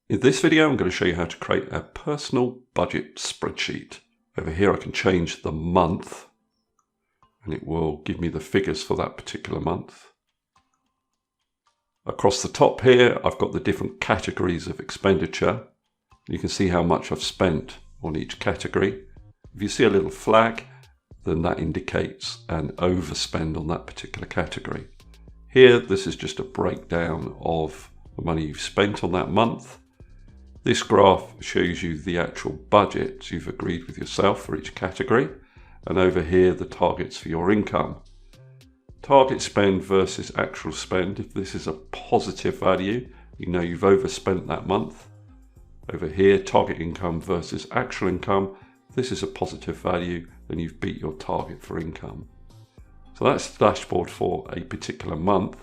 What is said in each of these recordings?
In this video, I'm going to show you how to create a personal budget spreadsheet. Over here, I can change the month and it will give me the figures for that particular month. Across the top here, I've got the different categories of expenditure. You can see how much I've spent on each category. If you see a little flag, then that indicates an overspend on that particular category. Here, this is just a breakdown of the money you've spent on that month. This graph shows you the actual budget you've agreed with yourself for each category. And over here, the targets for your income. Target spend versus actual spend. If this is a positive value, you know you've overspent that month. Over here, target income versus actual income. If this is a positive value, then you've beat your target for income. So that's the dashboard for a particular month.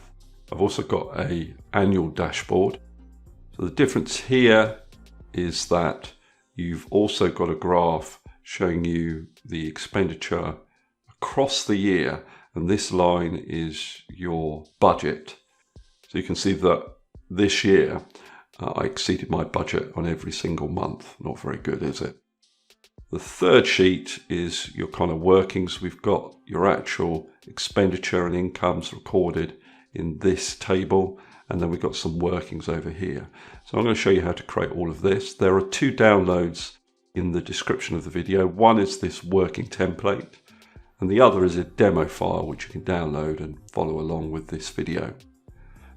I've also got an annual dashboard. So the difference here is that you've also got a graph showing you the expenditure across the year, and this line is your budget. So you can see that this year I exceeded my budget on every single month. Not very good, is it? The third sheet is your kind of workings. We've got your actual expenditure and incomes recorded in this table, and then we've got some workings over here. So I'm going to show you how to create all of this. There are two downloads in the description of the video. One is this working template, and the other is a demo file which you can download and follow along with this video.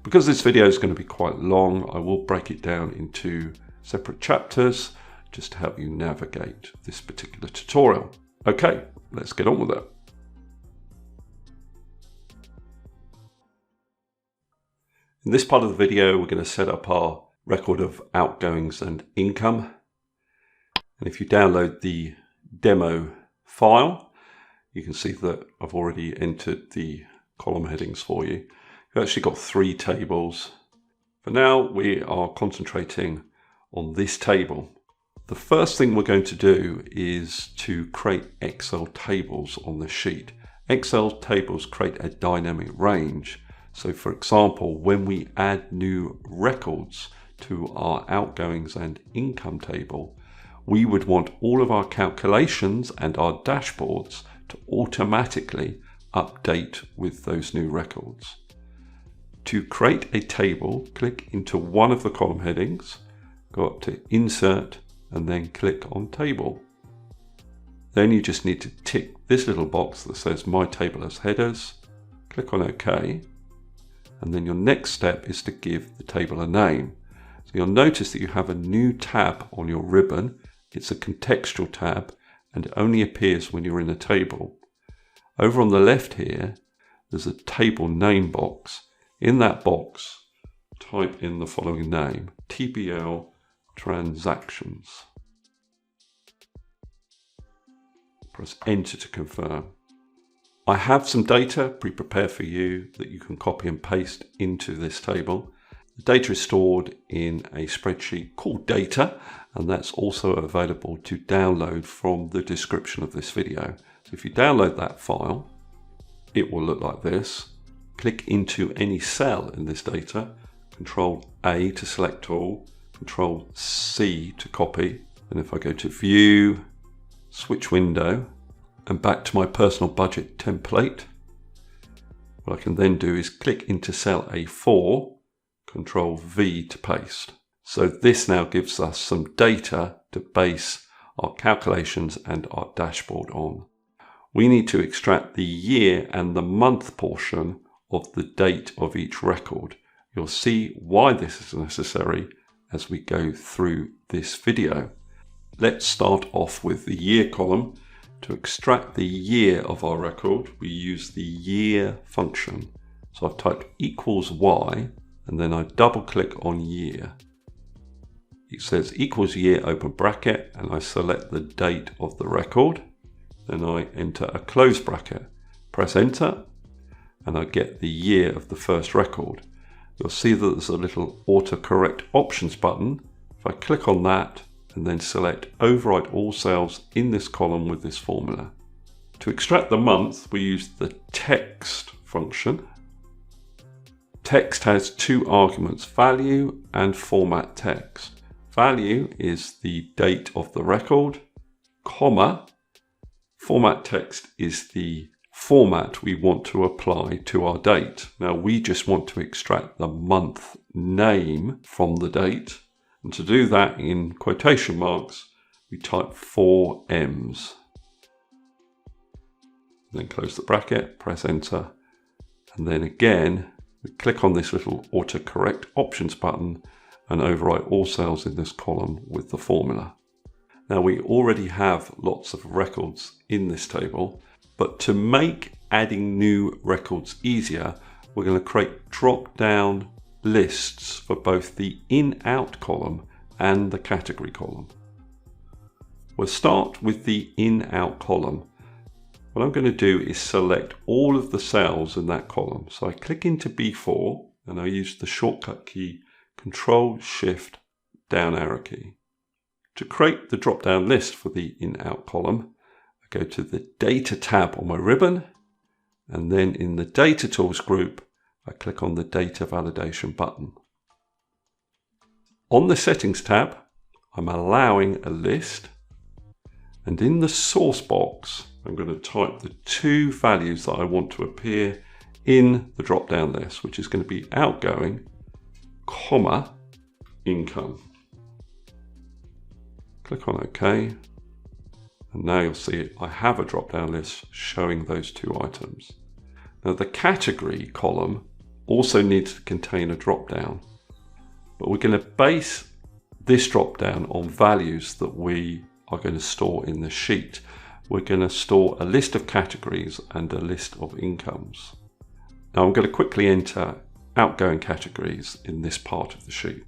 Because this video is going to be quite long, I will break it down into separate chapters just to help you navigate this particular tutorial. Okay, let's get on with it. In this part of the video, we're going to set up our record of outgoings and income. And if you download the demo file, you can see that I've already entered the column headings for you. You've actually got 3 tables. For now, we are concentrating on this table. The first thing we're going to do is to create Excel tables on this sheet. Excel tables create a dynamic range. So for example, when we add new records to our outgoings and income table, we would want all of our calculations and our dashboards to automatically update with those new records. To create a table, click into one of the column headings, go up to Insert, and then click on Table. Then you just need to tick this little box that says My Table as Headers, click on OK, and then your next step is to give the table a name. So you'll notice that you have a new tab on your ribbon. It's a contextual tab and it only appears when you're in a table. Over on the left here, there's a table name box. In that box, type in the following name, TBL Transactions. Press Enter to confirm. I have some data pre-prepared for you that you can copy and paste into this table. The data is stored in a spreadsheet called Data, and that's also available to download from the description of this video. So if you download that file, it will look like this. Click into any cell in this data, Control A to select all, Control C to copy, and if I go to View, Switch Window, and back to my personal budget template, what I can then do is click into cell A4, Control V to paste. So this now gives us some data to base our calculations and our dashboard on. We need to extract the year and the month portion of the date of each record. You'll see why this is necessary as we go through this video. Let's start off with the year column. To extract the year of our record, we use the year function. So I've typed equals Y, and then I double click on year. It says equals year, open bracket, and I select the date of the record. Then I enter a close bracket, press enter, and I get the year of the first record. You'll see that there's a little autocorrect options button. If I click on that and then select override all cells in this column with this formula. To extract the month, we use the text function. Text has 2 arguments, value and format text. value is the date of the record, comma, format text is the format we want to apply to our date. Now we just want to extract the month name from the date, and to do that in quotation marks we type 4 M's. Then close the bracket, press enter, and then again we click on this little autocorrect options button and overwrite all cells in this column with the formula. Now we already have lots of records in this table, but to make adding new records easier, we're going to create drop-down lists for both the in-out column and the category column. We'll start with the in-out column. What I'm going to do is select all of the cells in that column. So I click into B4 and I use the shortcut key Control-Shift down arrow key. To create the drop-down list for the in-out column, I go to the Data tab on my ribbon, and then in the Data Tools group, I click on the Data Validation button. On the Settings tab, I'm allowing a list, and in the source box, I'm going to type the 2 values that I want to appear in the drop-down list, which is going to be outgoing, comma, income. Click on OK, and now you'll see I have a drop-down list showing those 2 items. Now the category column also needs to contain a drop-down, but we're going to base this drop-down on values that we are going to store in the sheet. We're going to store a list of categories and a list of incomes. Now I'm going to quickly enter outgoing categories in this part of the sheet.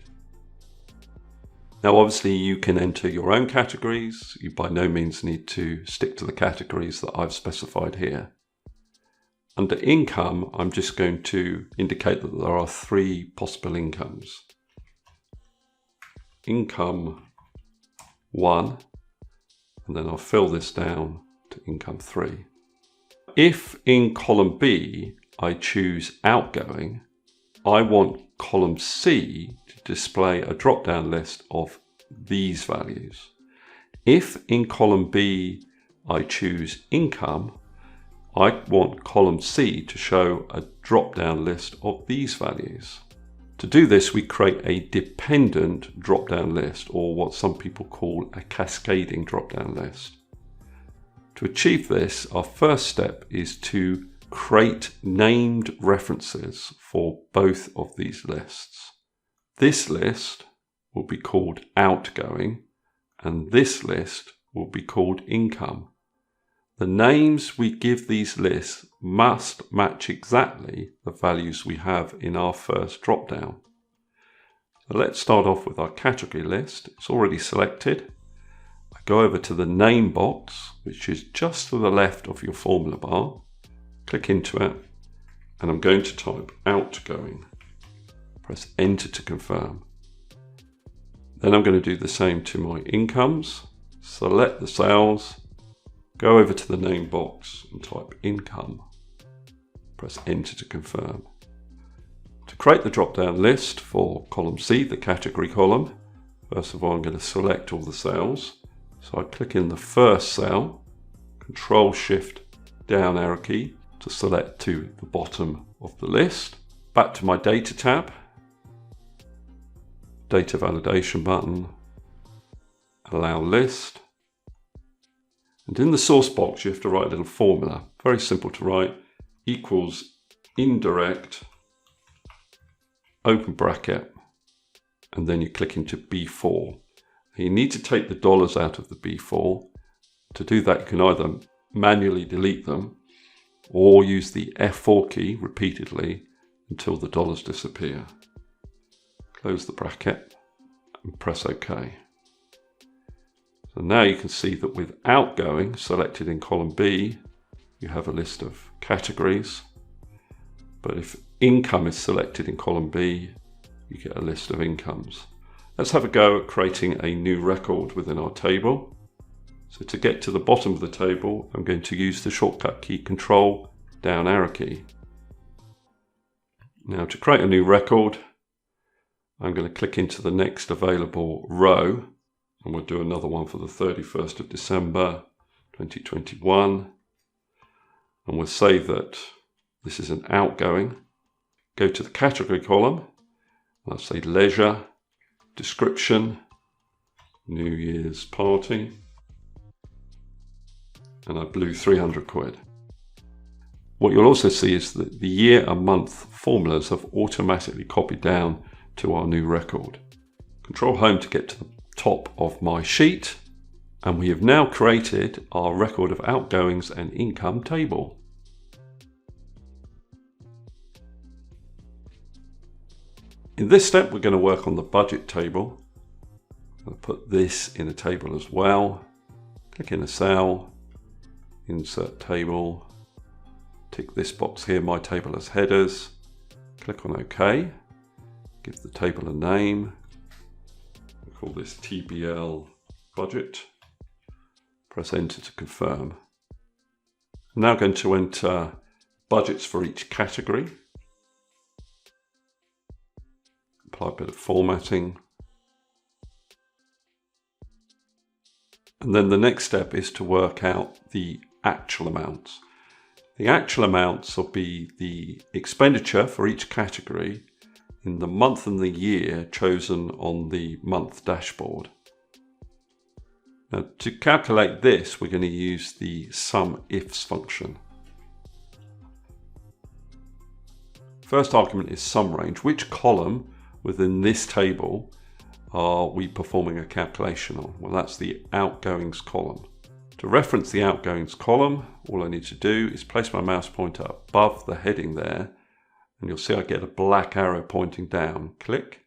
Now obviously you can enter your own categories. You by no means need to stick to the categories that I've specified here. Under income, I'm just going to indicate that there are 3 possible incomes. Income 1, and then I'll fill this down to income 3. If in column B I choose outgoing, I want column C to display a drop-down list of these values. If in column B I choose income, I want column C to show a drop-down list of these values. To do this, we create a dependent drop-down list, or what some people call a cascading drop-down list. To achieve this, our first step is to create named references for both of these lists. This list will be called outgoing, and this list will be called income. The names we give these lists must match exactly the values we have in our first drop-down. So let's start off with our category list. It's already selected. I go over to the name box, which is just to the left of your formula bar. Click into it, and I'm going to type outgoing. Press enter to confirm. Then I'm going to do the same to my incomes. Select the cells. Go over to the name box and type income. Press enter to confirm. To create the drop-down list for column C, the category column, first of all I'm going to select all the cells. So I click in the first cell, Control-Shift down arrow key to select to the bottom of the list. Back to my Data tab, Data Validation button, allow list. And in the source box, you have to write a little formula. Very simple to write. Equals indirect, open bracket, and then you click into B4. You need to take the dollars out of the B4. To do that, you can either manually delete them or use the F4 key repeatedly until the dollars disappear. Close the bracket and press OK. So now you can see that with outgoing selected in column B, you have a list of categories. But if income is selected in column B, you get a list of incomes. Let's have a go at creating a new record within our table. So to get to the bottom of the table, I'm going to use the shortcut key Control down arrow key. Now to create a new record, I'm going to click into the next available row, and we'll do another one for the 31st of December 2021. And we'll say that this is an outgoing. Go to the category column. I'll say leisure, description, New Year's party, and I blew 300 quid. What you'll also see is that the year and month formulas have automatically copied down to our new record. Control Home to get to the top of my sheet, and we have now created our record of outgoings and income table. In this step, we're going to work on the budget table. I'll put this in a table as well. Click in a cell, insert table, tick this box here, my table as headers, click on OK, give the table a name, we'll call this TBL budget, press enter to confirm. I'm now going to enter budgets for each category, apply a bit of formatting. And then the next step is to work out the actual amounts. The actual amounts will be the expenditure for each category in the month and the year chosen on the month dashboard. Now, to calculate this, we're going to use the SUMIFS function. First argument is sum range. Which column within this table are we performing a calculation on? Well, that's the outgoings column. To reference the outgoings column, all I need to do is place my mouse pointer above the heading there, and you'll see I get a black arrow pointing down. Click,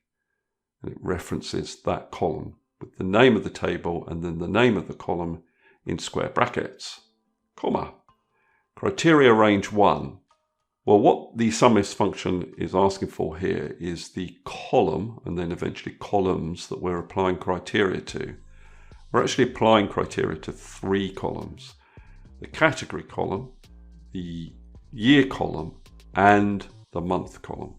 and it references that column with the name of the table and then the name of the column in square brackets, comma. Criteria range 1. Well, what the SUMIFS function is asking for here is the column and then eventually columns that we're applying criteria to. We're actually applying criteria to 3 columns: the category column, the year column, and the month column.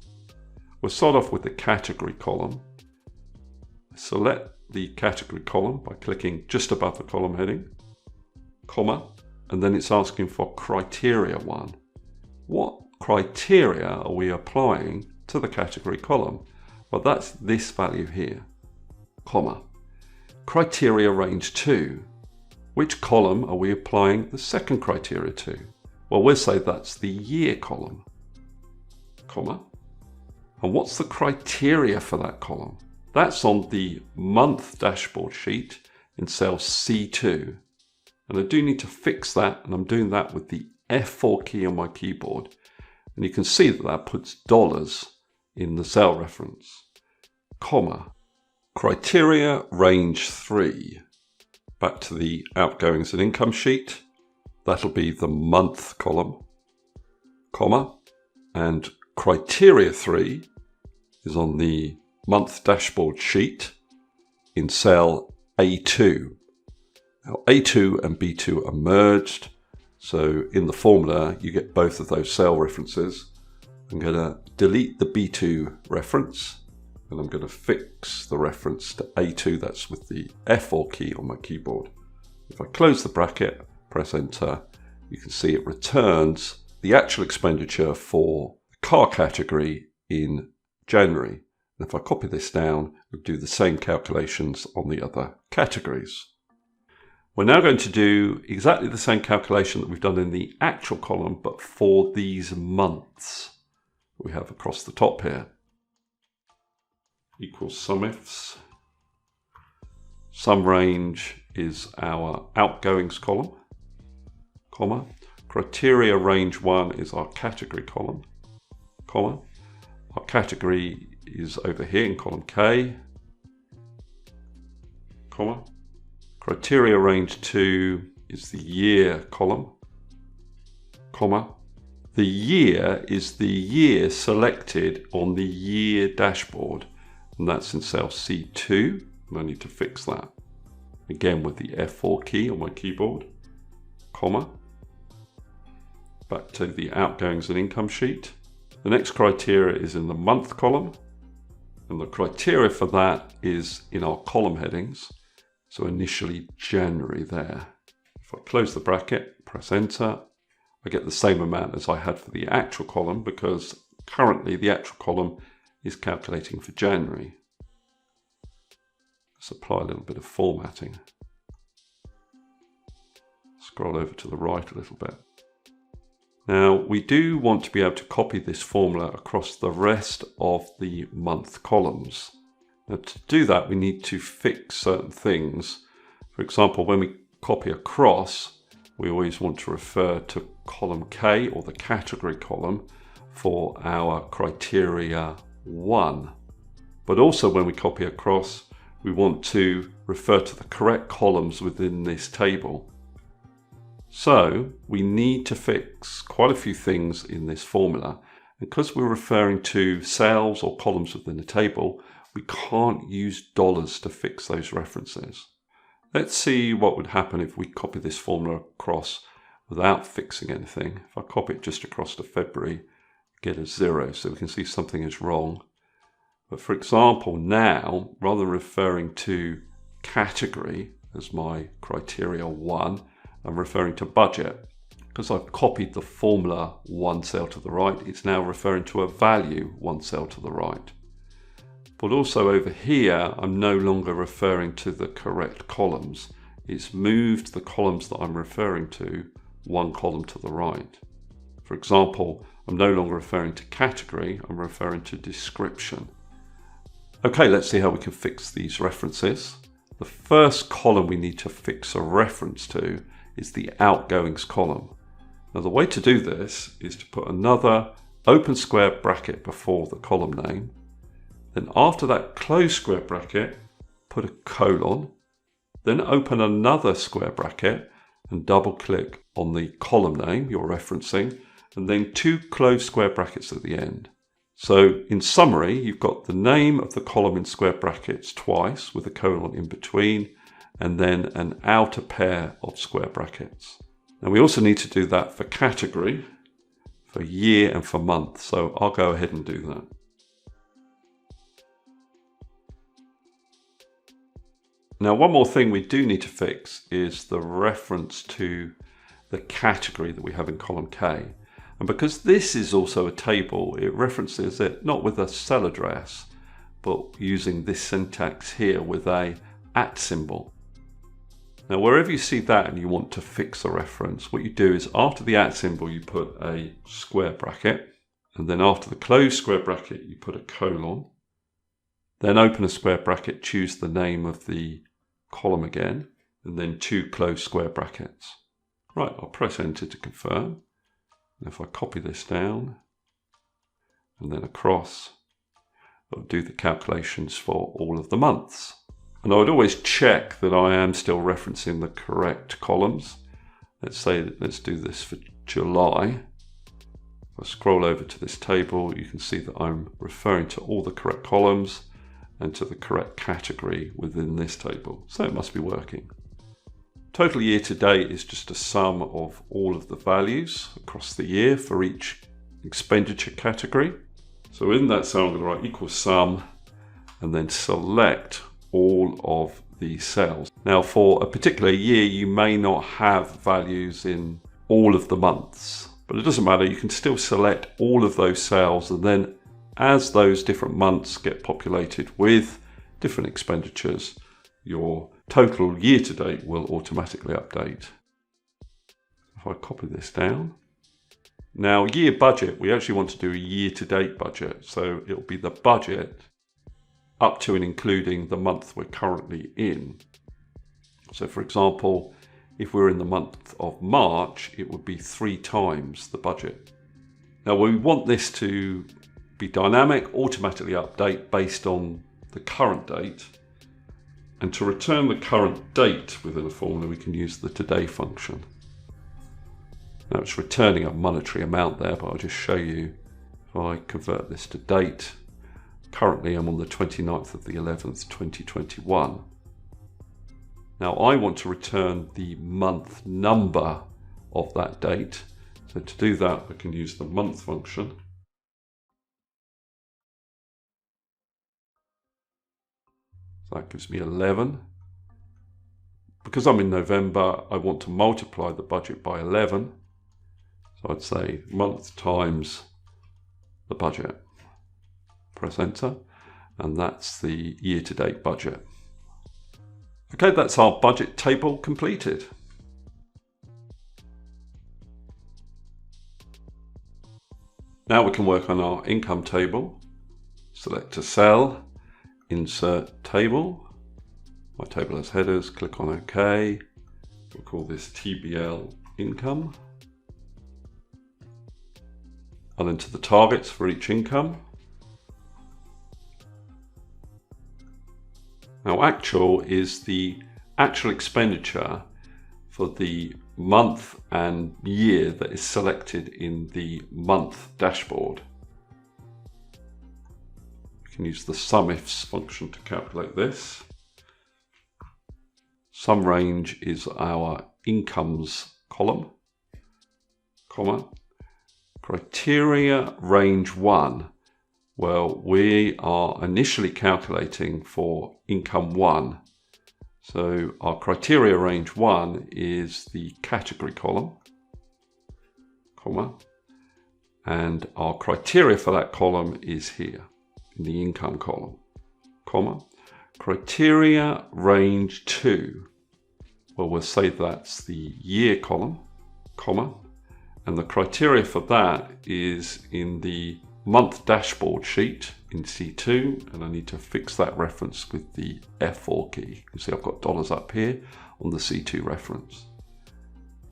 We'll start off with the category column. Select the category column by clicking just above the column heading, comma, and then it's asking for criteria 1. What criteria are we applying to the category column? Well, that's this value here, comma. Criteria range 2. Which column are we applying the second criteria to? Well, we'll say that's the year column, comma. And what's the criteria for that column? That's on the month dashboard sheet in cell C2. And I do need to fix that, and I'm doing that with the F4 key on my keyboard. And you can see that that puts dollars in the cell reference, comma. Criteria range 3. Back to the outgoings and income sheet. That'll be the month column, comma. And criteria 3 is on the month dashboard sheet in cell A2. Now A2 and B2 are merged. So in the formula, you get both of those cell references. I'm going to delete the B2 reference, and I'm going to fix the reference to A2. That's with the F4 key on my keyboard. If I close the bracket, press enter, you can see it returns the actual expenditure for the car category in January. And if I copy this down, we'll do the same calculations on the other categories. We're now going to do exactly the same calculation that we've done in the actual column, but for these months we have across the top here. Equals SUMIFS. Sum range is our outgoings column, comma. Criteria range 1 is our category column, comma. Our category is over here in column K, comma. Criteria range 2 is the year column, comma. The year is the year selected on the year dashboard, and that's in cell C2, and I need to fix that. Again with the F4 key on my keyboard, comma. Back to the outgoings and income sheet. The next criteria is in the month column, And the criteria for that is in our column headings. So initially January there. If I close the bracket, press enter, I get the same amount as I had for the actual column because currently the actual column is calculating for January. Let's apply a little bit of formatting. Scroll over to the right a little bit. Now we do want to be able to copy this formula across the rest of the month columns. Now to do that we need to fix certain things. For example, when we copy across, we always want to refer to column K or the category column for our criteria 1. But also when we copy across, we want to refer to the correct columns within this table. So we need to fix quite a few things in this formula. And because we're referring to cells or columns within a table, we can't use dollars to fix those references. Let's see what would happen if we copy this formula across without fixing anything. If I copy it just across to February, get a 0, so we can see something is wrong. But for example, now, rather than referring to category as my criteria 1, I'm referring to budget. Because I've copied the formula 1 cell to the right, it's now referring to a value 1 cell to the right. But also over here, I'm no longer referring to the correct columns. It's moved the columns that I'm referring to 1 column to the right. For example, I'm no longer referring to category, I'm referring to description. Okay, let's see how we can fix these references. The first column we need to fix a reference to is the Outgoings column. Now the way to do this is to put another open square bracket before the column name. Then after that close square bracket, put a colon. Then open another square bracket and double click on the column name you're referencing, and then 2 closed square brackets at the end. So in summary, you've got the name of the column in square brackets twice with a colon in between, and then an outer pair of square brackets. Now we also need to do that for category, for year and for month. So I'll go ahead and do that. Now one more thing we do need to fix is the reference to the category that we have in column K. And because this is also a table, it references it not with a cell address, but using this syntax here with a @ symbol. Now wherever you see that and you want to fix a reference, what you do is after the @ symbol you put a square bracket, and then after the closed square bracket you put a colon, then open a square bracket, choose the name of the column again, and then 2 closed square brackets. Right, I'll press enter to confirm. And if I copy this down and then across, I'll do the calculations for all of the months. And I would always check that I am still referencing the correct columns. Let's do this for July. If I scroll over to this table, you can see that I'm referring to all the correct columns and to the correct category within this table. So it must be working. Total year to date is just a sum of all of the values across the year for each expenditure category. So in that cell, I'm going to write equals sum and then select all of the cells. Now for a particular year, you may not have values in all of the months, but it doesn't matter. You can still select all of those cells, and then as those different months get populated with different expenditures, your total year to date will automatically update. If I copy this down. Now year budget, we actually want to do a year to date budget. So it'll be the budget up to and including the month we're currently in. So for example, if we're in the month of March, it would be 3 times the budget. Now we want this to be dynamic, automatically update based on the current date. And to return the current date within a formula, we can use the today function. Now it's returning a monetary amount there, but I'll just show you if I convert this to date. Currently I'm on the 29th of the 11th, 2021. Now I want to return the month number of that date. So to do that, I can use the month function. So that gives me 11. Because I'm in November, I want to multiply the budget by 11. So I'd say month times the budget. Press enter, and that's the year-to-date budget. Okay, that's our budget table completed. Now we can work on our income table. Select a cell, insert table. My table has headers, click on OK. We'll call this TBL income. I'll enter the targets for each income. Now actual is the actual expenditure for the month and year that is selected in the month dashboard. You can use the SUMIFS function to calculate this. Sum range is our incomes column, comma. Criteria range 1. Well, we are initially calculating for income 1. So our criteria range 1 is the category column, comma, and our criteria for that column is here in the income column, comma. Criteria range 2. Well, we'll say that's the year column, comma, and the criteria for that is in the month dashboard sheet in C2, and I need to fix that reference with the F4 key. You can see I've got dollars up here on the C2 reference,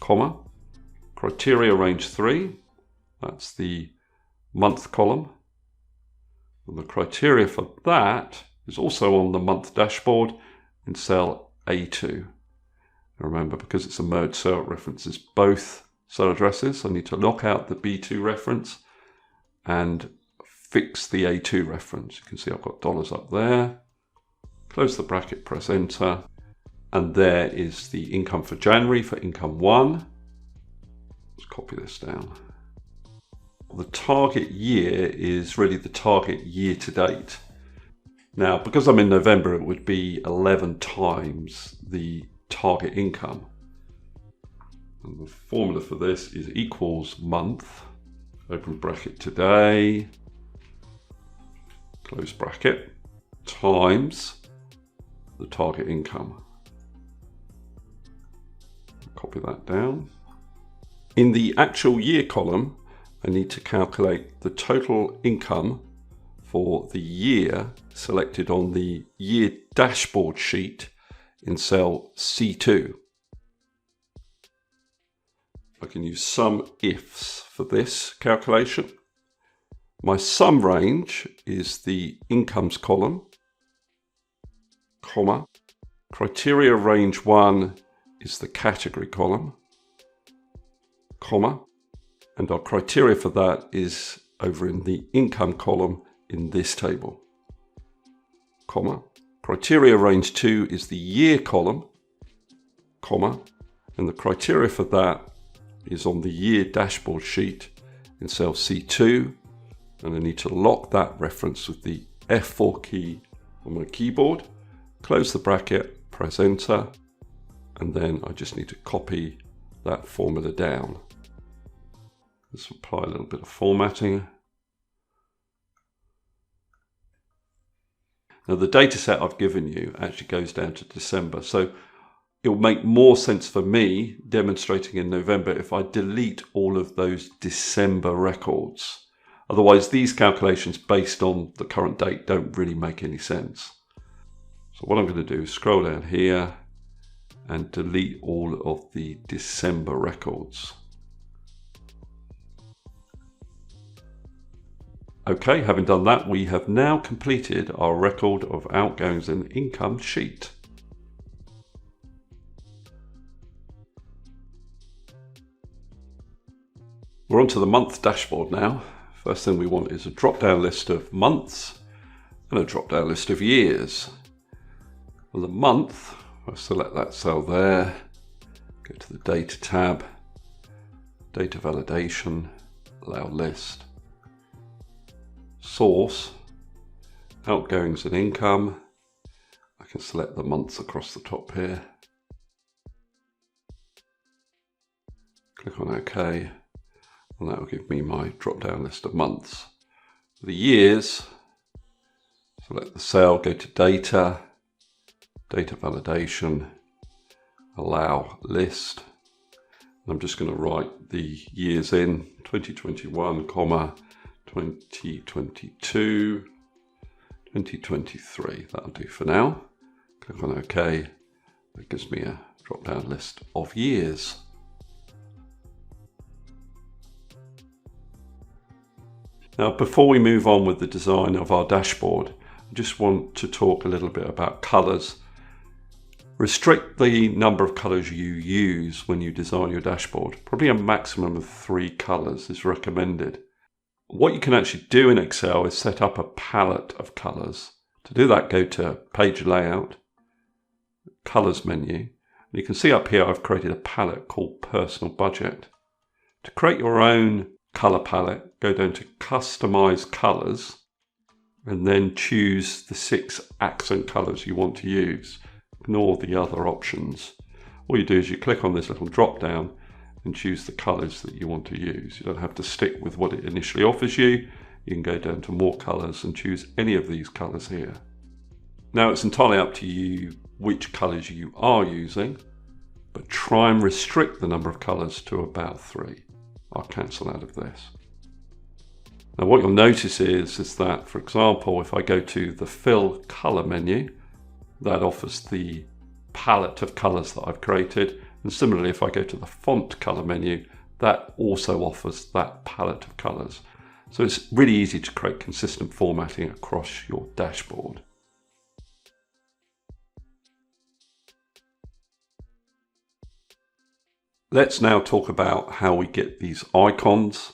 comma. Criteria range 3, that's the month column, and the criteria for that is also on the month dashboard in cell A2. And remember, because it's a merged cell, it references both cell addresses. I need to lock out the B2 reference and fix the A2 reference. You can see I've got dollars up there. Close the bracket, press enter, and there is the income for January for income 1. Let's copy this down. The target year is really the target year to date. Now, because I'm in November, it would be 11 times the target income. And the formula for this is equals month, open bracket today, close bracket, times the target income. Copy that down. In the actual year column, I need to calculate the total income for the year selected on the year dashboard sheet in cell C2. I can use SUMIFS for this calculation. My sum range is the incomes column, comma. Criteria range 1 is the category column, comma. And our criteria for that is over in the income column in this table, comma. Criteria range 2 is the year column, comma. And the criteria for that is on the year dashboard sheet in cell C2. And I need to lock that reference with the F4 key on my keyboard. Close the bracket, press enter, and then I just need to copy that formula down. Let's apply a little bit of formatting. Now the data set I've given you actually goes down to December, so it'll make more sense for me demonstrating in November if I delete all of those December records. Otherwise, these calculations based on the current date don't really make any sense. So what I'm going to do is scroll down here and delete all of the December records. Okay, having done that, we have now completed our record of outgoings and income sheet. We're onto the month dashboard now. First thing we want is a drop-down list of months and a drop-down list of years. For the month, I'll select that cell there, go to the Data tab, Data Validation, Allow List, Source, Outgoings and Income. I can select the months across the top here. Click on OK, and that will give me my drop-down list of months. For the years, select the cell, go to Data, Data Validation, Allow List. I'm just going to write the years in, 2021, 2022, 2023. That'll do for now. Click on OK. That gives me a drop-down list of years. Now, before we move on with the design of our dashboard, I just want to talk a little bit about colours. Restrict the number of colours you use when you design your dashboard. Probably a maximum of 3 colours is recommended. What you can actually do in Excel is set up a palette of colours. To do that, go to Page Layout, Colours menu, and you can see up here I've created a palette called Personal Budget. To create your own colour palette, go down to Customize Colours and then choose the 6 accent colours you want to use. Ignore the other options. All you do is you click on this little drop down and choose the colours that you want to use. You don't have to stick with what it initially offers you. You can go down to more colours and choose any of these colours here. Now it's entirely up to you which colours you are using, but try and restrict the number of colours to about 3. I'll cancel out of this. Now what you'll notice is that, for example, if I go to the Fill Colour menu, that offers the palette of colours that I've created. And similarly, if I go to the Font Colour menu, that also offers that palette of colours. So it's really easy to create consistent formatting across your dashboard. Let's now talk about how we get these icons.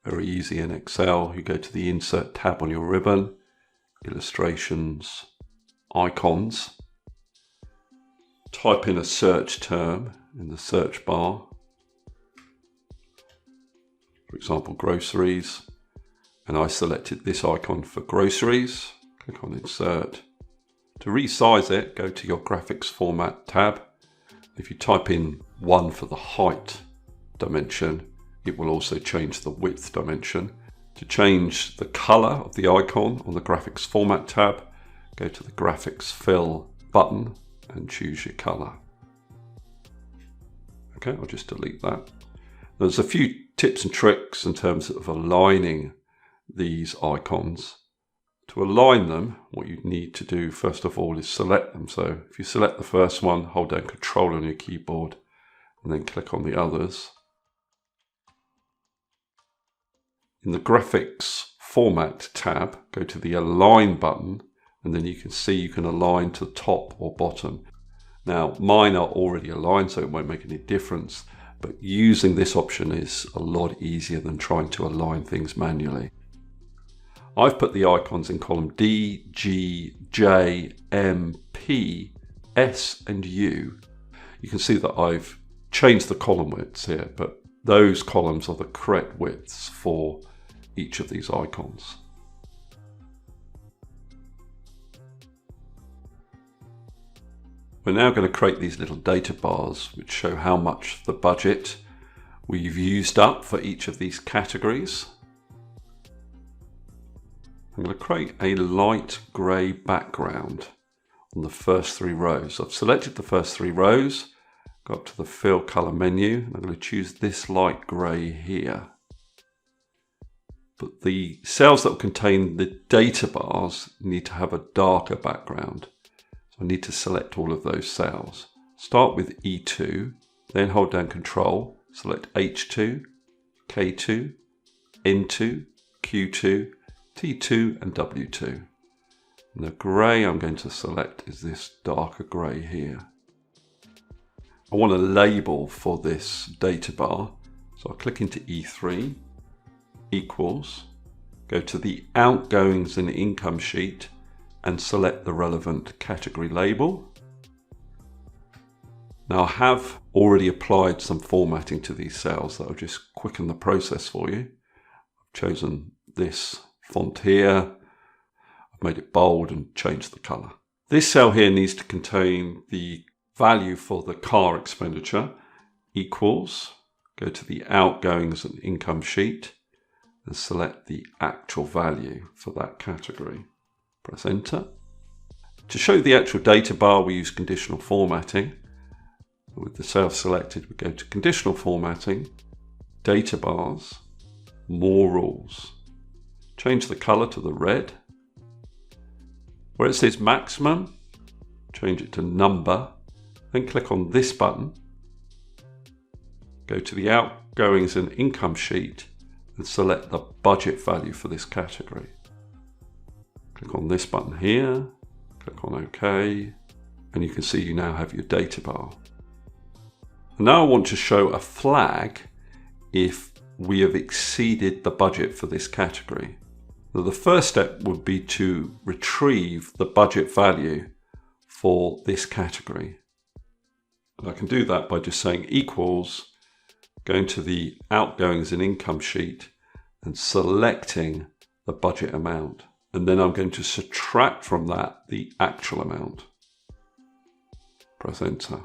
Very easy in Excel. You go to the Insert tab on your ribbon, Illustrations, Icons. Type in a search term in the search bar. For example, groceries. And I selected this icon for groceries. Click on Insert. To resize it, go to your Graphics Format tab. If you type in 1 for the height dimension, it will also change the width dimension. To change the color of the icon on the Graphics Format tab, go to the Graphics Fill button and choose your color. Okay, I'll just delete that. There's a few tips and tricks in terms of aligning these icons. To align them, what you need to do first of all is select them. So if you select the first one, hold down Control on your keyboard and then click on the others. In the Graphics Format tab, go to the Align button, and then you can see you can align to the top or bottom. Now, mine are already aligned, so it won't make any difference, but using this option is a lot easier than trying to align things manually. I've put the icons in column D, G, J, M, P, S, and U. You can see that I've changed the column widths here, but those columns are the correct widths for each of these icons. We're now going to create these little data bars which show how much the budget we've used up for each of these categories. I'm going to create a light grey background on the first 3 rows. I've selected the first 3 rows, go up to the Fill Colour menu, and I'm going to choose this light grey here. But the cells that will contain the data bars need to have a darker background. So I need to select all of those cells. Start with E2, then hold down Control, select H2, K2, N2, Q2, T2 and W2. And the grey I'm going to select is this darker grey here. I want a label for this data bar, so I'll click into E3, equals, go to the Outgoings and Income sheet and select the relevant category label. Now I have already applied some formatting to these cells that will just quicken the process for you. I've chosen this font here, I've made it bold and changed the colour. This cell here needs to contain the value for the car expenditure, equals, go to the outgoings and income sheet and select the actual value for that category. Press enter. To show the actual data bar, we use conditional formatting. With the cell selected, we go to conditional formatting, data bars, more rules. Change the color to the red. Where it says maximum, change it to number, then click on this button. Go to the outgoings and income sheet and select the budget value for this category. Click on this button here, click on OK, and you can see you now have your data bar. And now I want to show a flag if we have exceeded the budget for this category. Now, the first step would be to retrieve the budget value for this category. And I can do that by just saying equals, going to the outgoings and income sheet and selecting the budget amount. And then I'm going to subtract from that the actual amount. Press enter.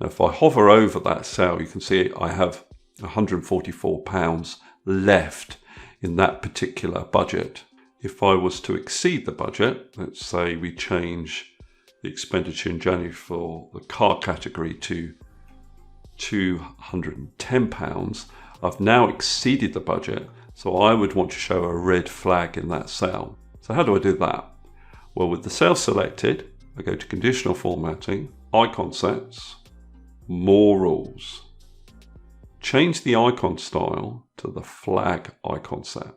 Now, if I hover over that cell, you can see I have £144 left in that particular budget. If I was to exceed the budget, let's say we change the expenditure in January for the car category to £210, I've now exceeded the budget, so I would want to show a red flag in that cell. So how do I do that? Well, with the cell selected, I go to conditional formatting, icon sets, more rules. Change the icon style to the flag icon set.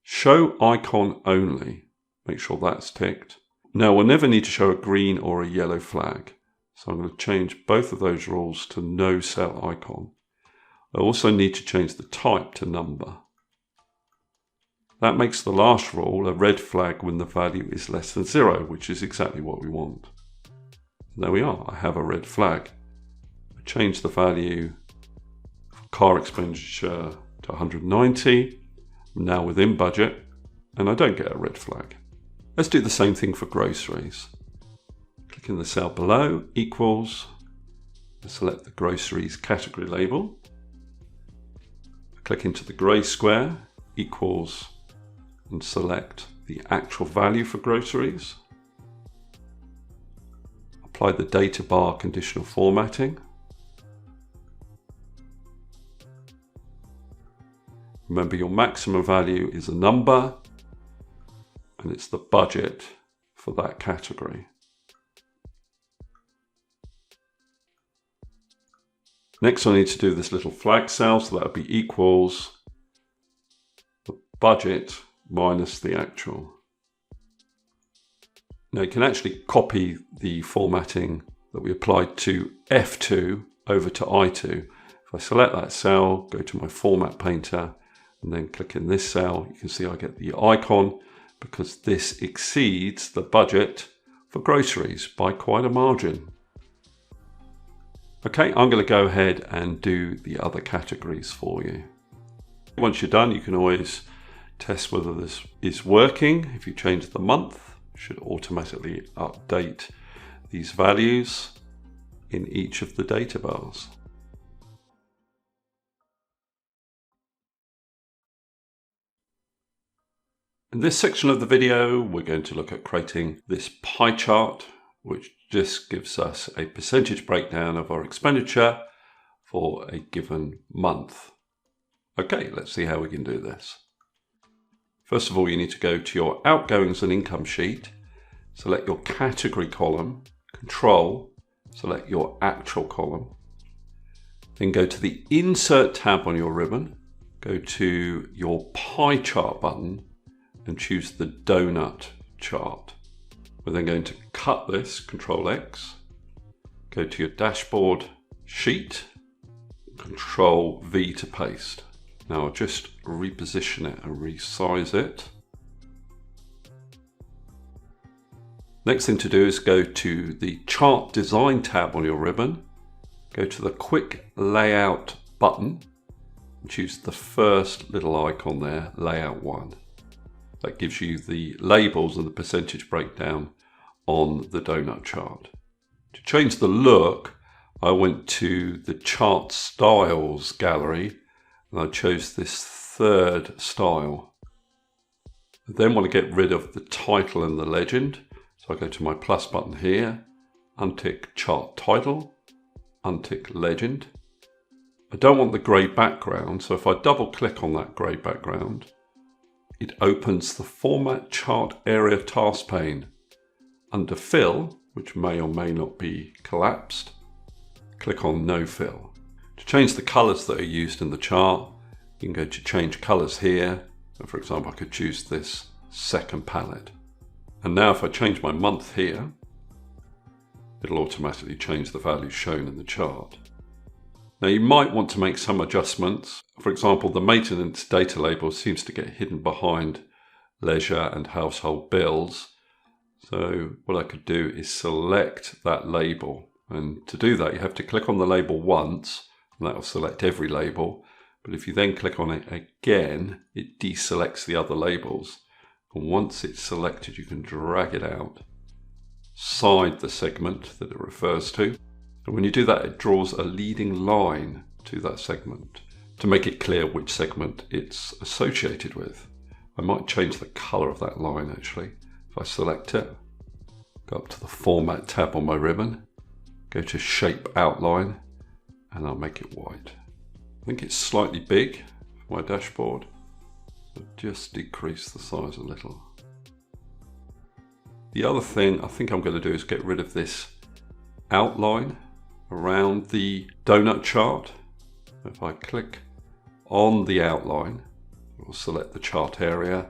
Show icon only. Make sure that's ticked. Now we'll never need to show a green or a yellow flag. So I'm going to change both of those rules to no cell icon. I also need to change the type to number. That makes the last rule a red flag when the value is less than 0, which is exactly what we want. And there we are, I have a red flag. I change the value for car expenditure to 190. I'm now within budget and I don't get a red flag. Let's do the same thing for groceries. Click in the cell below, equals, and select the groceries category label. Click into the grey square, equals, and select the actual value for groceries. Apply the data bar conditional formatting. Remember, your maximum value is a number and it's the budget for that category. Next, I need to do this little flag cell, so that would be equals the budget minus the actual. Now you can actually copy the formatting that we applied to F2 over to I2. If I select that cell, go to my format painter, and then click in this cell, you can see I get the icon because this exceeds the budget for groceries by quite a margin. Okay, I'm going to go ahead and do the other categories for you. Once you're done, you can always test whether this is working. If you change the month, it should automatically update these values in each of the data bars. In this section of the video, we're going to look at creating this pie chart, which just gives us a percentage breakdown of our expenditure for a given month. Okay, let's see how we can do this. First of all, you need to go to your outgoings and income sheet, select your category column, control, select your actual column, then go to the insert tab on your ribbon, go to your pie chart button and choose the donut chart. We're then going to cut this, Control X, go to your dashboard sheet, Control V to paste. Now I'll just reposition it and resize it. Next thing to do is go to the chart design tab on your ribbon, go to the quick layout button and choose the first little icon there, layout 1. That gives you the labels and the percentage breakdown on the Doughnut chart. To change the look, I went to the Chart Styles gallery and I chose this third style. I then want to get rid of the title and the legend. So I go to my plus button here, untick Chart Title, untick Legend. I don't want the grey background, so if I double click on that grey background, it opens the Format Chart Area task pane. Under Fill, which may or may not be collapsed, click on No Fill. To change the colours that are used in the chart, you can go to Change Colours here. And for example, I could choose this second palette. And now if I change my month here, it'll automatically change the values shown in the chart. Now you might want to make some adjustments. For example, the maintenance data label seems to get hidden behind leisure and household bills. So what I could do is select that label. And to do that, you have to click on the label once, and that will select every label. But if you then click on it again, it deselects the other labels. And once it's selected, you can drag it out, side the segment that it refers to. And when you do that, it draws a leading line to that segment to make it clear which segment it's associated with. I might change the color of that line actually. If I select it, go up to the Format tab on my ribbon, go to Shape Outline, and I'll make it white. I think it's slightly big for my dashboard, so just decrease the size a little. The other thing I think I'm going to do is get rid of this outline around the Doughnut chart. If I click on the outline, it will select the chart area,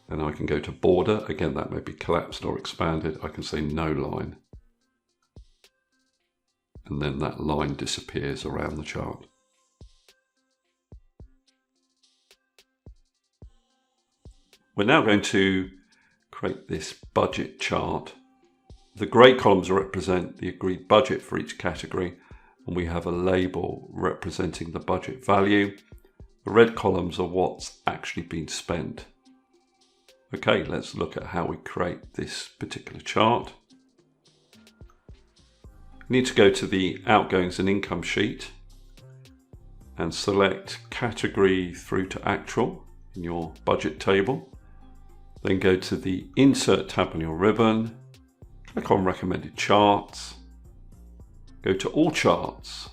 and I can go to border. Again, that may be collapsed or expanded. I can say no line. And then that line disappears around the chart. We're now going to create this budget chart. The grey columns represent the agreed budget for each category, and we have a label representing the budget value. The red columns are what's actually been spent. Okay, let's look at how we create this particular chart. You need to go to the Outgoings and Income sheet and select Category through to Actual in your budget table. Then go to the Insert tab on your ribbon, click on Recommended Charts, go to All Charts,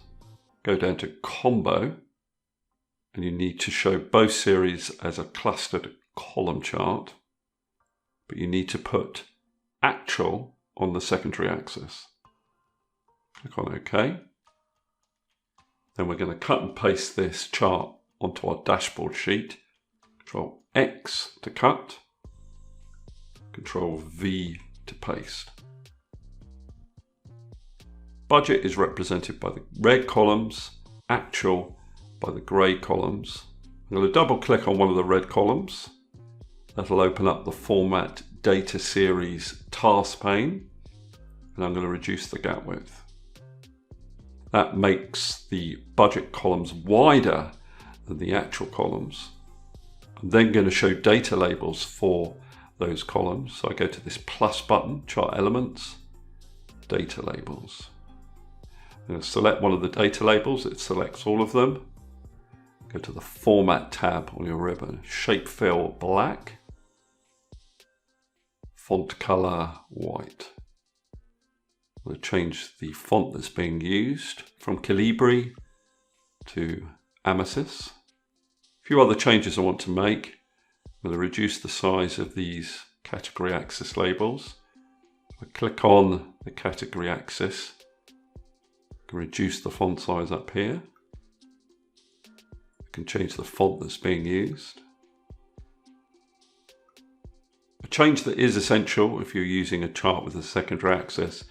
go down to Combo, and you need to show both series as a clustered column chart, but you need to put Actual on the secondary axis. Click on OK. Then we're going to cut and paste this chart onto our dashboard sheet. Control X to cut. Control V to paste. Budget is represented by the red columns, Actual by the grey columns. I'm going to double click on one of the red columns. That'll open up the Format Data Series task pane, and I'm going to reduce the gap width. That makes the budget columns wider than the actual columns. I'm then going to show data labels for those columns. So I go to this plus button, Chart Elements, Data Labels. I'm going to select one of the data labels. It selects all of them. Go to the Format tab on your ribbon, Shape Fill Black, Font Color White. I'm going to change the font that's being used from Calibri to Amasis. A few other changes I want to make. I'm going to reduce the size of these category axis labels. If I click on the category axis, I can reduce the font size up here. I can change the font that's being used. A change that is essential if you're using a chart with a secondary axis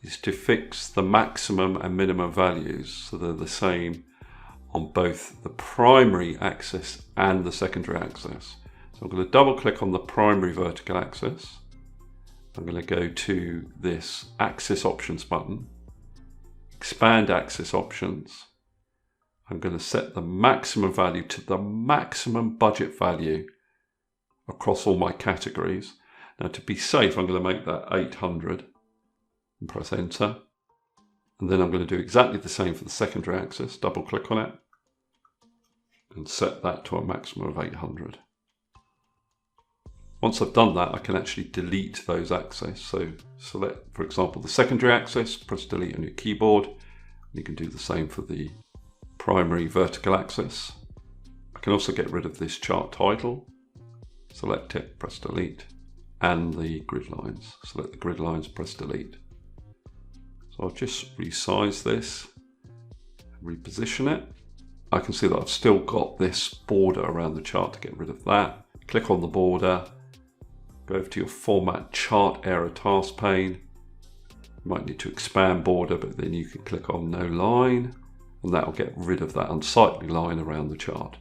is to fix the maximum and minimum values so they're the same on both the primary axis and the secondary axis. So I'm going to double click on the primary vertical axis. I'm going to go to this Axis Options button, expand Axis Options. I'm going to set the maximum value to the maximum budget value across all my categories. Now to be safe, I'm going to make that 800 and press enter. And then I'm going to do exactly the same for the secondary axis, double click on it and set that to a maximum of 800. Once I've done that, I can actually delete those axes. So select, for example, the secondary axis, press delete on your keyboard. And you can do the same for the primary vertical axis. I can also get rid of this chart title. Select it, press delete, and the grid lines. Select the grid lines, press delete. So I'll just resize this, reposition it. I can see that I've still got this border around the chart. To get rid of that, click on the border, go over to your Format Chart Area task pane. You might need to expand border, but then you can click on No Line, and that will get rid of that unsightly line around the chart.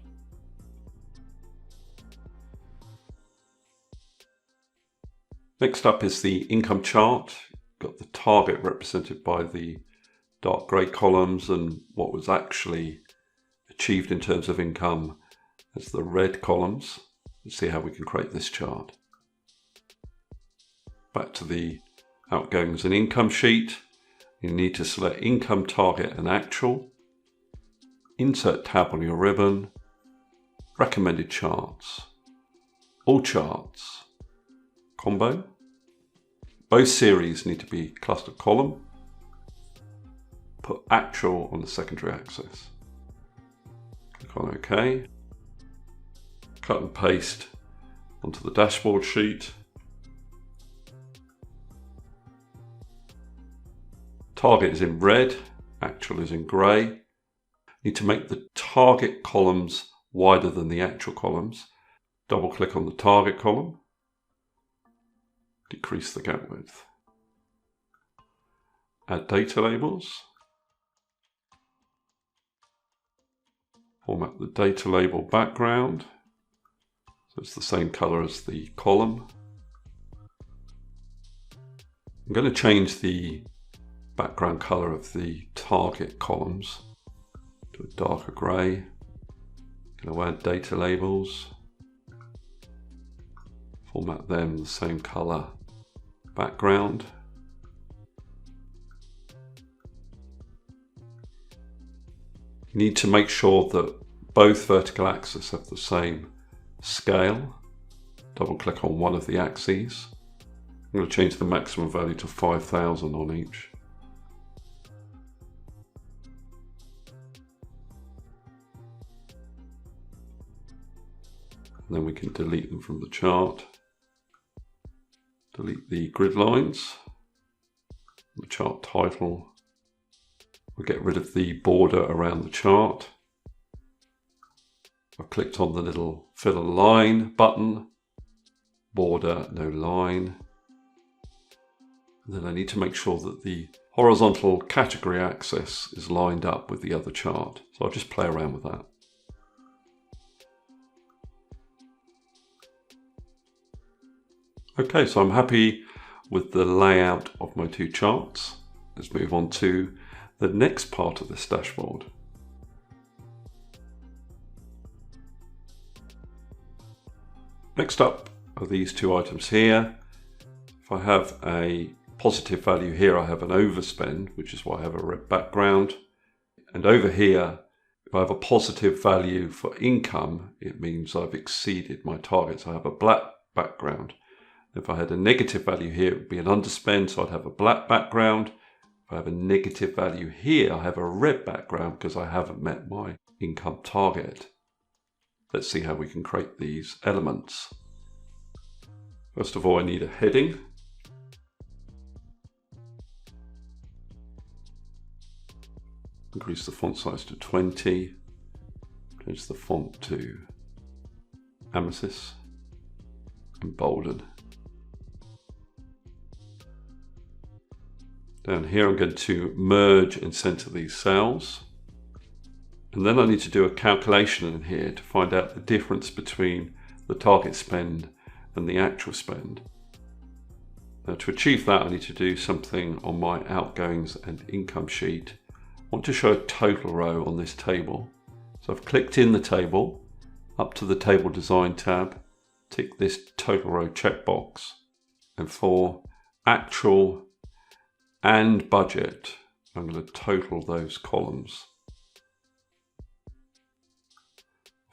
Next up is the income chart. Got the target represented by the dark grey columns and what was actually achieved in terms of income as the red columns. Let's see how we can create this chart. Back to the outgoings and income sheet. You need to select income, target and actual. Insert tab on your ribbon. Recommended charts. All charts. Combo. Both series need to be clustered column. Put actual on the secondary axis. Click on OK. Cut and paste onto the dashboard sheet. Target is in red, actual is in grey. Need to make the target columns wider than the actual columns. Double click on the target column. Decrease the gap width. Add data labels. Format the data label background so it's the same color as the column. I'm going to change the background color of the target columns to a darker grey. Going to add data labels. Format them the same color background. You need to make sure that both vertical axes have the same scale. Double click on one of the axes. I'm going to change the maximum value to 5,000 on each. And then we can delete them from the chart. Delete the grid lines, the chart title. We'll get rid of the border around the chart. I've clicked on the little fill a line button, border, no line. And then I need to make sure that the horizontal category axis is lined up with the other chart. So I'll just play around with that. Okay, so I'm happy with the layout of my two charts. Let's move on to the next part of this dashboard. Next up are these two items here. If I have a positive value here, I have an overspend, which is why I have a red background. And over here, if I have a positive value for income, it means I've exceeded my targets. I have a black background. If I had a negative value here, it would be an underspend, so I'd have a black background. If I have a negative value here, I have a red background because I haven't met my income target. Let's see how we can create these elements. First of all, I need a heading. Increase the font size to 20. Change the font to Amethyst and bolden. Down here, I'm going to merge and center these cells. And then I need to do a calculation in here to find out the difference between the target spend and the actual spend. Now to achieve that, I need to do something on my outgoings and income sheet. I want to show a total row on this table. So I've clicked in the table, up to the Table Design tab, tick this total row checkbox. And for actual and budget, I'm going to total those columns.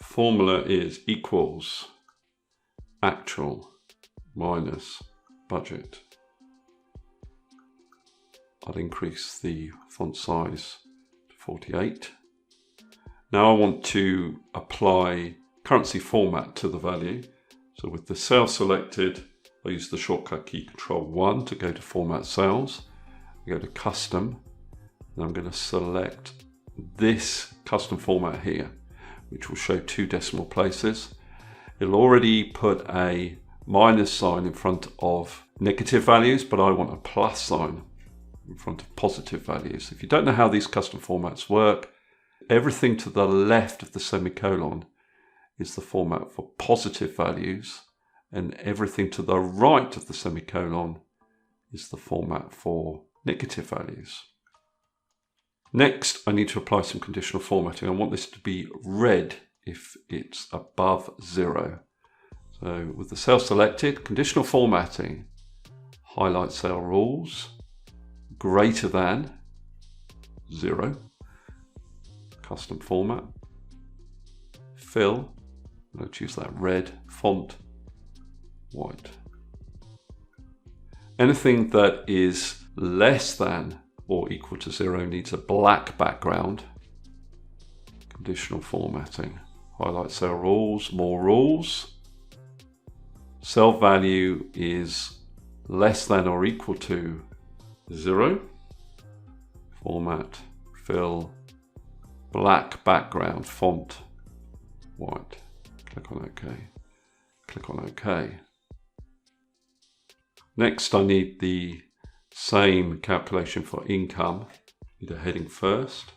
Formula is equals actual minus budget. I'll increase the font size to 48. Now I want to apply currency format to the value. So with the cell selected, I use the shortcut key Control-1 to go to Format Cells. I go to Custom, and I'm going to select this custom format here, which will show 2 decimal places. It'll already put a minus sign in front of negative values, but I want a plus sign in front of positive values. If you don't know how these custom formats work, everything to the left of the semicolon is the format for positive values, and everything to the right of the semicolon is the format for negative values. Next, I need to apply some conditional formatting. I want this to be red if it's above 0. So with the cell selected, conditional formatting, highlight cell rules, greater than 0, custom format, fill, I'm going to choose that red, font, white. Anything that is less than or equal to 0 needs a black background. Conditional formatting, highlight cell rules, more rules. Cell value is less than or equal to 0. Format, fill, black background, font, white. Click on OK. Click on OK. Next, I need the same calculation for income. Need a heading first.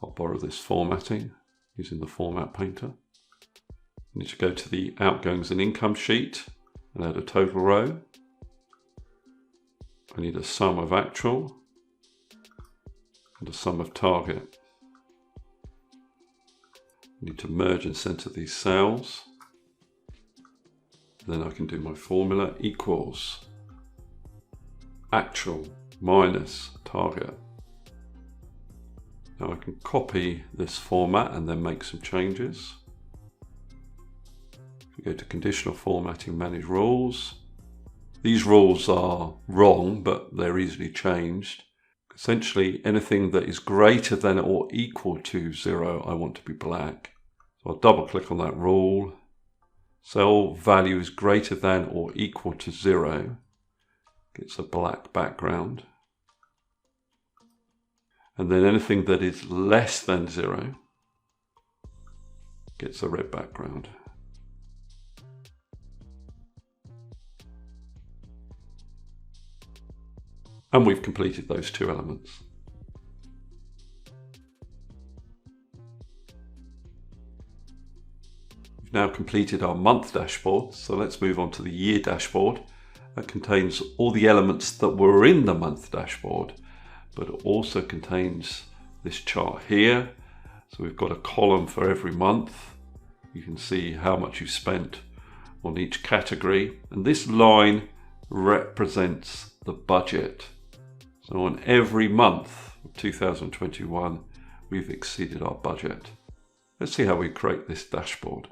I'll borrow this formatting using the Format Painter. I need to go to the Outgoings and Income sheet and add a total row. I need a sum of actual and a sum of target. I need to merge and center these cells. Then I can do my formula equals actual minus target. Now I can copy this format and then make some changes. If we go to conditional formatting, manage rules. These rules are wrong, but they're easily changed. Essentially, anything that is greater than or equal to 0, I want to be black. So I'll double click on that rule. Cell value is greater than or equal to 0. Gets a black background. And then anything that is less than 0 gets a red background. And we've completed those 2 elements. We've now completed our month dashboard, so let's move on to the year dashboard. That contains all the elements that were in the month dashboard, but it also contains this chart here. So we've got a column for every month. You can see how much you've spent on each category, and this line represents the budget. So on every month of 2021, we've exceeded our budget. Let's see how we create this dashboard.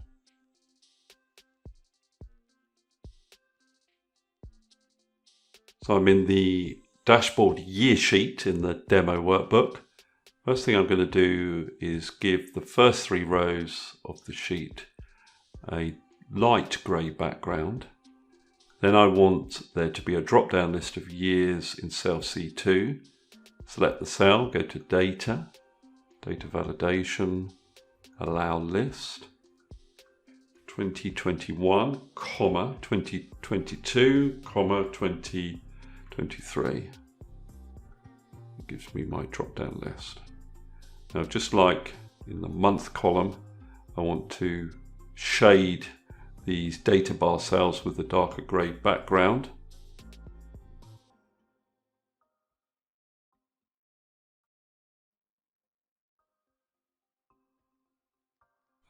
So I'm in the dashboard year sheet in the demo workbook. First thing I'm going to do is give the first 3 rows of the sheet a light grey background. Then I want there to be a drop-down list of years in cell C2. Select the cell, go to Data, Data Validation, Allow List, 2021, 2022, 2023. It gives me my drop-down list. Now, just like in the month column, I want to shade these data bar cells with a darker grey background.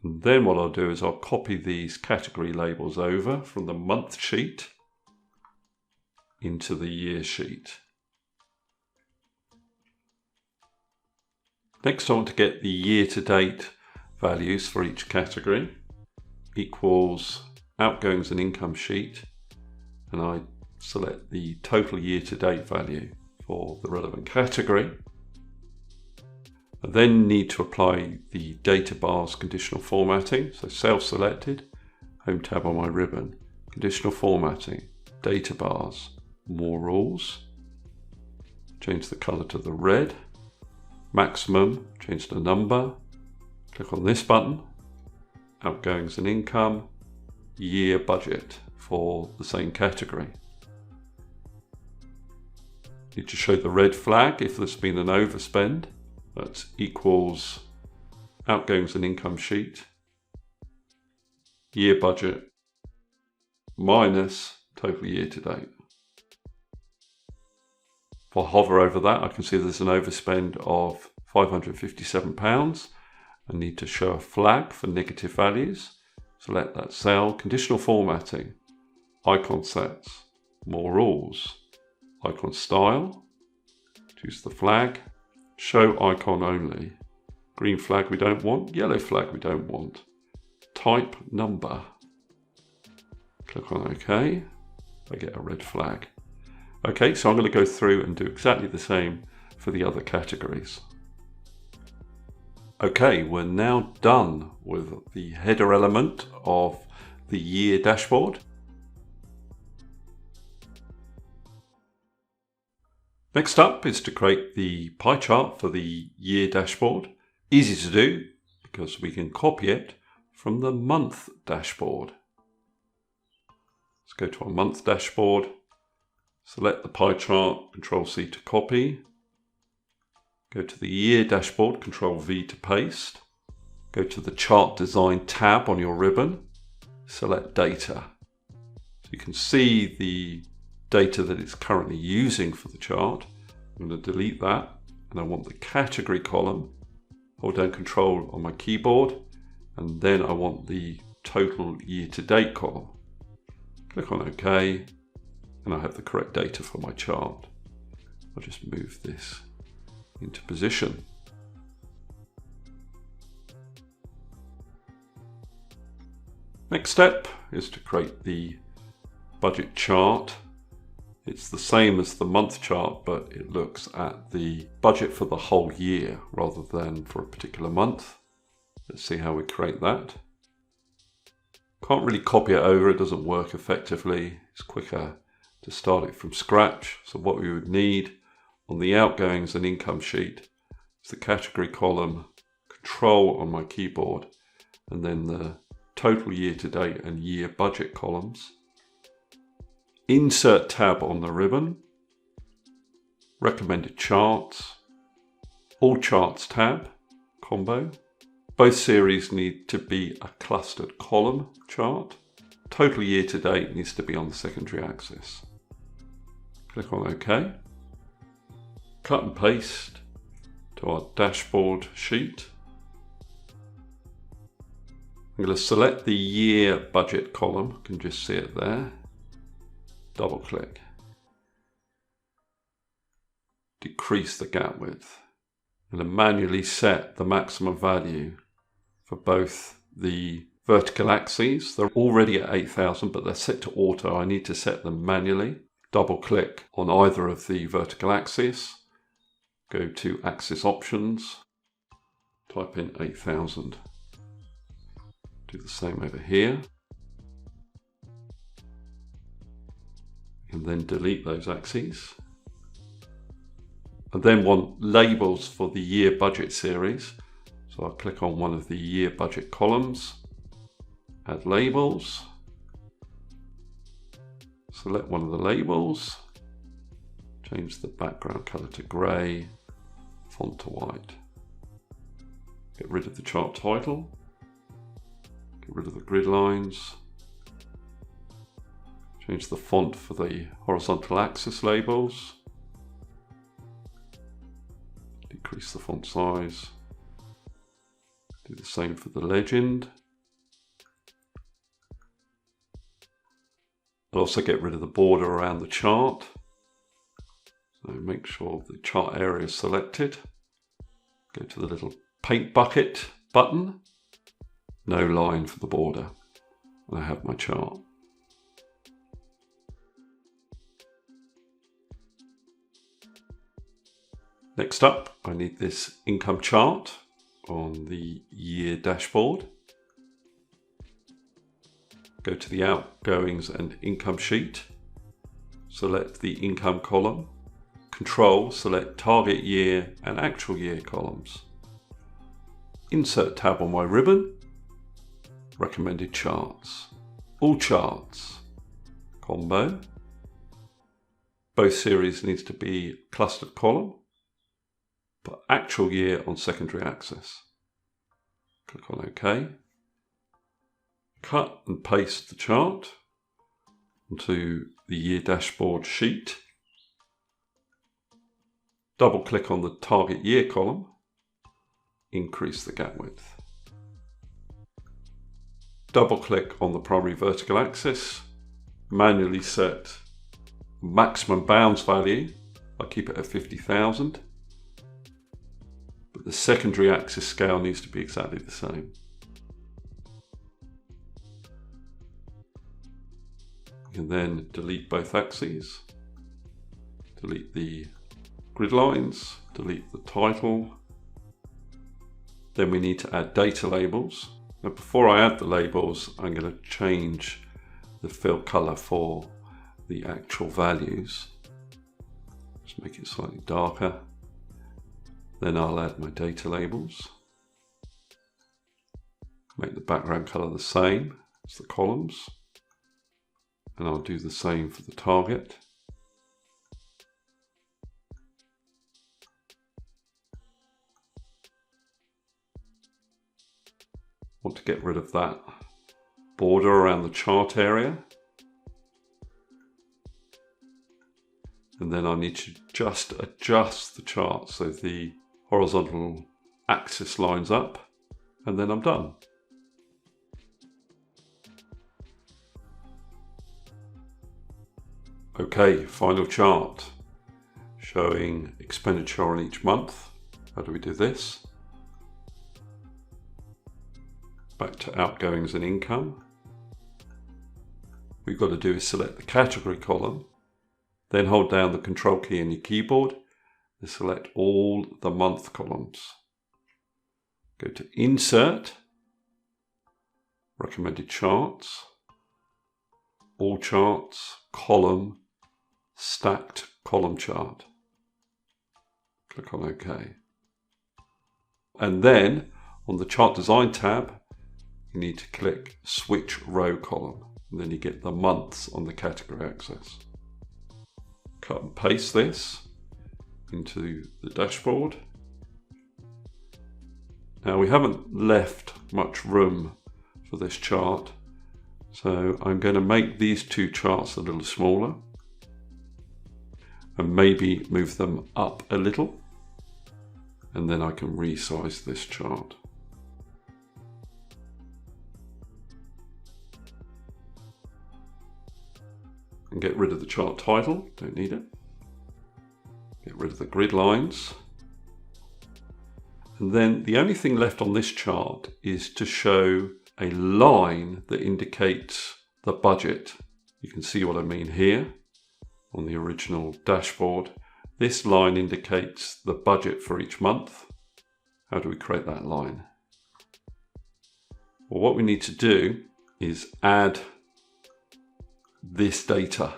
And then what I'll do is I'll copy these category labels over from the month sheet into the year sheet. Next I want to get the year-to-date values for each category. Equals outgoings and income sheet, and I select the total year-to-date value for the relevant category. I then need to apply the data bars conditional formatting, so self-selected, home tab on my ribbon, conditional formatting, data bars, more rules, change the color to the red, maximum, change the number, click on this button, outgoings and income, year budget for the same category. Need to show the red flag if there's been an overspend. That's equals outgoings and income sheet, year budget, minus total year to date. If I hover over that, I can see there's an overspend of £557. I need to show a flag for negative values. Select that cell, conditional formatting, icon sets, more rules, icon style, choose the flag, show icon only, green flag we don't want, yellow flag we don't want, type number, click on OK, I get a red flag. Okay, so I'm going to go through and do exactly the same for the other categories. Okay, we're now done with the header element of the year dashboard. Next up is to create the pie chart for the year dashboard. Easy to do because we can copy it from the month dashboard. Let's go to our month dashboard, select the pie chart, Control-C to copy. Go to the year dashboard, Control-V to paste. Go to the chart design tab on your ribbon, select data. So you can see the data that it's currently using for the chart. I'm going to delete that, and I want the category column. Hold down Control on my keyboard, and then I want the total year-to-date column. Click on OK, and I have the correct data for my chart. I'll just move this into position. Next step is to create the budget chart. It's the same as the month chart, but it looks at the budget for the whole year rather than for a particular month. Let's see how we create that. Can't really copy it over, it doesn't work effectively. It's quicker to start it from scratch. So what we would need on the outgoings and income sheet is the category column, Control on my keyboard, and then the total year to date and year budget columns. Insert tab on the ribbon, recommended charts, all charts tab, combo. Both series need to be a clustered column chart. Total year to date needs to be on the secondary axis. Click on OK. Cut and paste to our dashboard sheet. I'm going to select the year budget column, you can just see it there. Double click. Decrease the gap width. I'm going to manually set the maximum value for both the vertical axes. They're already at 8,000, but they're set to auto. I need to set them manually. Double click on either of the vertical axes. Go to Axis Options, type in 8,000. Do the same over here. And then delete those axes. I then want labels for the year budget series. So I'll click on one of the year budget columns, add labels, select one of the labels, change the background color to grey, font to white. Get rid of the chart title, get rid of the grid lines, change the font for the horizontal axis labels, decrease the font size, Do the same for the legend. I'll also get rid of the border around the chart. So make sure the chart area is selected. Go to the little paint bucket button. No line for the border. I have my chart. Next up, I need this income chart on the year dashboard. Go to the outgoings and income sheet. Select the income column. Control, select target year and actual year columns. Insert tab on my ribbon. Recommended charts. All charts. Combo. Both series needs to be clustered column. Put actual year on secondary axis. Click on OK. Cut and paste the chart onto the year dashboard sheet. Double click on the target year column. Increase the gap width. Double click on the primary vertical axis. Manually set maximum bounds value. I keep it at 50,000. But the secondary axis scale needs to be exactly the same. You can then delete both axes. Delete the grid lines. Delete the title. Then we need to add data labels. Now before I add the labels, I'm going to change the fill color for the actual values. Just make it slightly darker. Then I'll add my data labels. Make the background color the same as the columns. And I'll do the same for the target. Want to get rid of that border around the chart area. And then I need to just adjust the chart so the horizontal axis lines up, and then I'm done. Okay, final chart showing expenditure on each month. How do we do this? Back to outgoings and income. What we've got to do is select the category column, then hold down the control key on your keyboard and select all the month columns. Go to Insert, Recommended Charts, All Charts, Column, Stacked Column Chart. Click on OK. And then on the Chart Design tab, you need to click Switch Row Column, and then you get the months on the category axis. Cut and paste this into the dashboard. Now we haven't left much room for this chart, so I'm going to make these two charts a little smaller and maybe move them up a little, and then I can resize this chart. And get rid of the chart title, don't need it. Get rid of the grid lines. And then the only thing left on this chart is to show a line that indicates the budget. You can see what I mean here on the original dashboard. This line indicates the budget for each month. How do we create that line? Well, what we need to do is add this data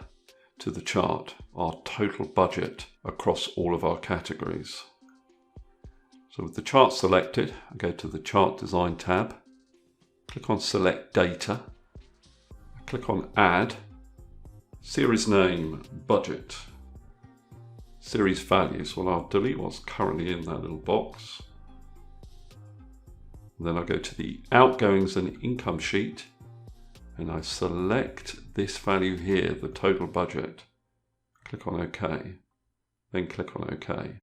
to the chart, our total budget across all of our categories. So with the chart selected, I go to the Chart Design tab, click on Select Data, click on Add, Series Name, Budget, Series Values. Well, I'll delete what's currently in that little box. And then I go to the Outgoings and Income sheet, and I select this value here, the total budget. Click on OK, then click on OK.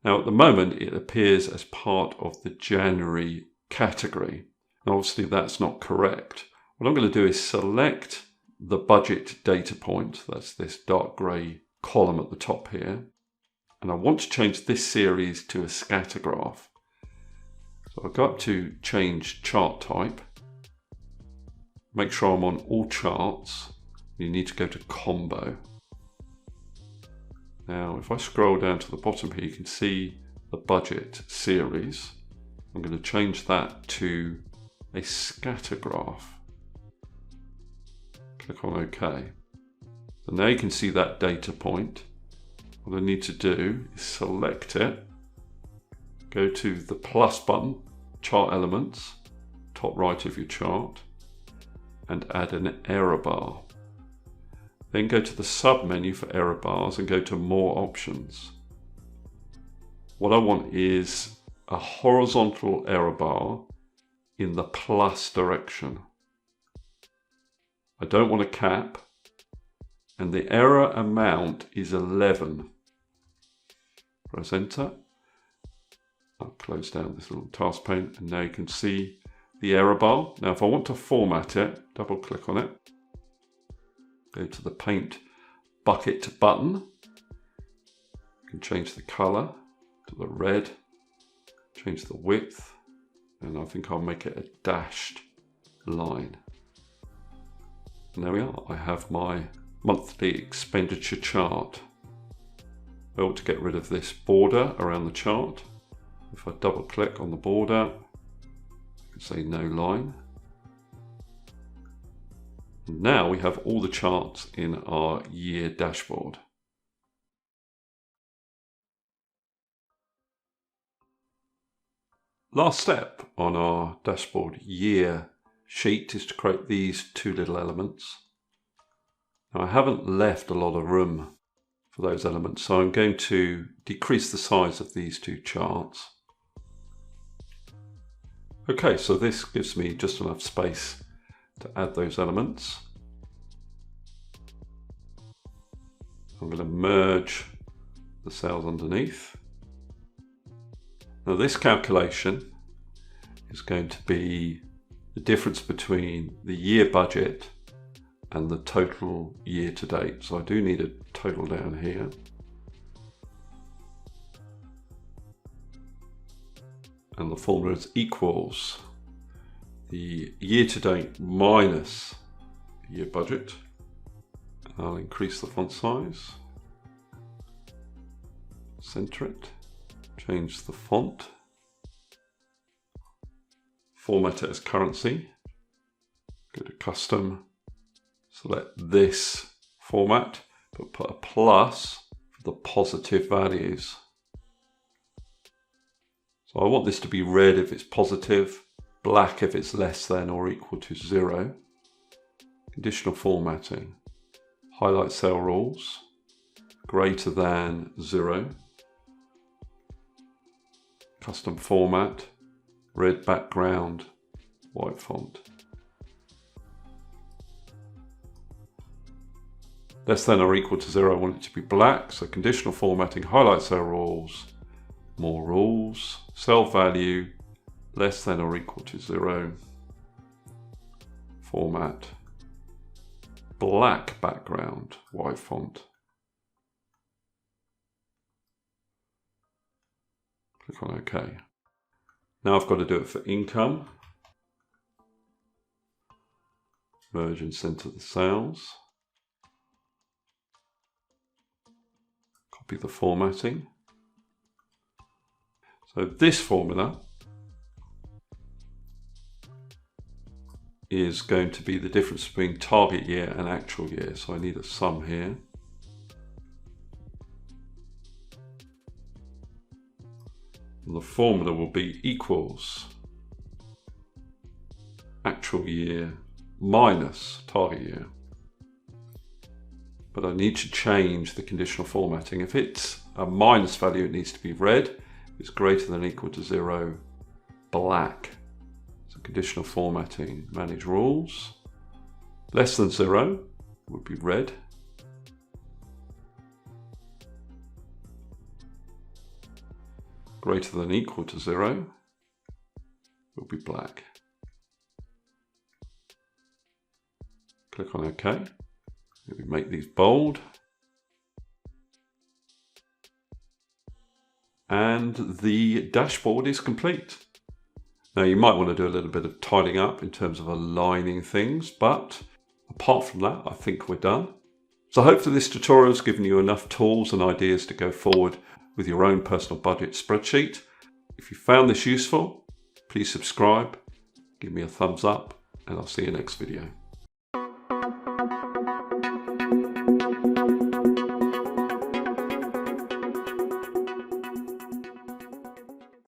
Now at the moment it appears as part of the January category. Now, obviously that's not correct. What I'm going to do is select the budget data point. That's this dark grey column at the top here. And I want to change this series to a scatter graph. So I'll go up to change chart type. Make sure I'm on all charts. You need to go to combo. Now, if I scroll down to the bottom here, you can see the budget series. I'm going to change that to a scatter graph. Click on OK. So now you can see that data point. What I need to do is select it, go to the plus button, chart elements, top right of your chart, and add an error bar. Then go to the sub menu for error bars and go to more options. What I want is a horizontal error bar in the plus direction. I don't want a cap, and the error amount is 11. Press enter. I'll close down this little task pane, and now you can see the error bar. Now if I want to format it, double click on it. Go to the paint bucket button. You can change the color to the red, change the width, and I think I'll make it a dashed line. And there we are. I have my monthly expenditure chart. I want to get rid of this border around the chart. If I double click on the border, I can say no line. And now we have all the charts in our year dashboard. Last step on our dashboard year sheet is to create these two little elements. Now I haven't left a lot of room for those elements, so I'm going to decrease the size of these two charts. Okay, so this gives me just enough space to add those elements. I'm going to merge the cells underneath. Now this calculation is going to be the difference between the year budget and the total year to date. So I do need a total down here. And the formula is equals the year to date minus the year budget. I'll increase the font size, center it, change the font, format it as currency, go to custom, select this format, but put a plus for the positive values. So I want this to be red if it's positive, black if it's less than or equal to 0. Conditional formatting. Highlight cell rules, greater than 0. Custom format, red background, white font. Less than or equal to 0, I want it to be black, so conditional formatting, highlight cell rules, more rules, cell value, less than or equal to 0, format, black background, white font. Click on OK. Now I've got to do it for income. Merge and center the cells. Copy the formatting. So this formula is going to be the difference between target year and actual year. So I need a sum here. And the formula will be equals actual year minus target year. But I need to change the conditional formatting. If it's a minus value, it needs to be red. If it's greater than or equal to 0, black. So conditional formatting, manage rules. Less than 0 would be red. Greater than or equal to 0 will be black. Click on OK. Maybe make these bold. And the dashboard is complete. Now you might want to do a little bit of tidying up in terms of aligning things, but apart from that, I think we're done. So hopefully this tutorial has given you enough tools and ideas to go forward with your own personal budget spreadsheet. If you found this useful, please subscribe, give me a thumbs up, and I'll see you next video.